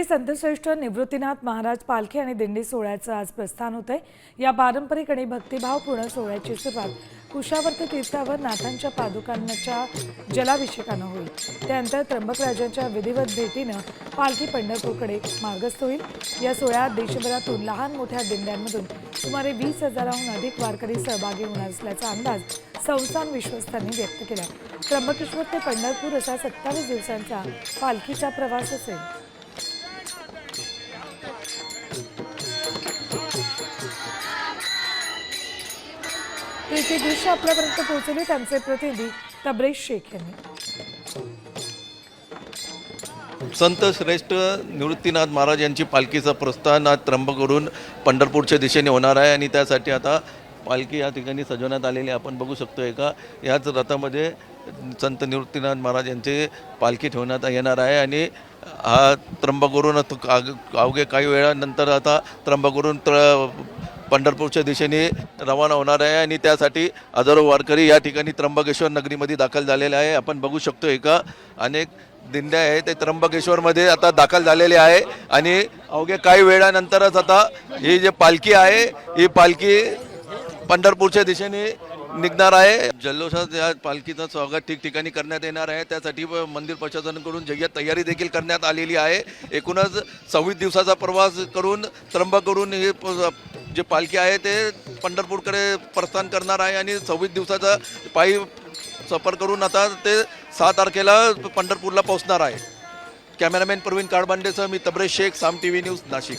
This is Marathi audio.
संतश्रेष्ठ निवृत्तीनाथ महाराज पालखी आणि दिंडी सोहळ्याचं आज प्रस्थान होतंय। या पारंपरिक आणि भक्तिभावपूर्ण सोहळ्याची सुरुवात कुशावर्त तीर्थावर नाथांच्या पादुकांच्या जलाभिषेकानं होईल। त्यानंतर त्र्यंबकराजांच्या विधिवत भेटीनं पालखी पंढरपूरकडे मार्गस्थ होईल। या सोहळ्यात देशभरातून लहान मोठ्या दिंड्यांमधून सुमारे 20,000हून अधिक वारकरी सहभागी होणार असल्याचा अंदाज संस्थान विश्वस्तांनी व्यक्त केला। त्र्यंबकेश्वर ते पंढरपूर असा 27 दिवसांचा पालखीचा प्रवास असेल। ही दृश्य आपल्यापर्यंत पोहोचली त्यांचे प्रतिनिधी तबरेज शेख यांनी। संत श्रेष्ठ निवृत्तीनाथ महाराज यांची पालखीचं प्रस्थान आज त्र्यंबकवरून पंढरपूरच्या दिशेने होणार आहे आणि त्यासाठी आता पालखी या ठिकाणी सजवण्यात आलेली आपण बघू शकतोय का। याच रथामध्ये संत निवृत्तीनाथ महाराज यांची पालखी ठेवण्यात येणार आहे आणि हा त्र्यंबकवरून अवघे काही वेळानंतर आता त्र्यंबकवरून पंढरपूरच्या दिशेने रवाना होणार आहे आणि त्यासाठी हजारो वारकरी या ठिकाणी त्र्यंबकेश्वर नगरीमध्ये दाखल झालेले आहे। आपण बघू शकतोय का अनेक दिंड्या आहेत ते त्र्यंबकेश्वरमध्ये आता दाखल झालेले आहे आणि अवघे काही वेळानंतरच आता ही जी पालखी आहे ही पालखी पंढरपूरच्या दिशेने निघणार आहे। जल्लोषात या पालखीचं स्वागत ठिकठिकाणी करण्यात येणार आहे। त्यासाठी मंदिर प्रशासनाकडून जय्यत तयारी देखील करण्यात आलेली आहे। एकूणच 26 दिवसाचा प्रवास करून त्र्यंबकवरून ही जे पालखी आहे ते पंढरपूरकडे प्रस्थान करणार आहे आणि 26 दिवसाचा पायी सफर करून आता ते 6 तारखेला पंढरपूरला पोहोचणार आहे। कॅमेरामॅन प्रवीण काळबांडेसह मी तबरेज शेख, साम TV न्यूज, नाशिक।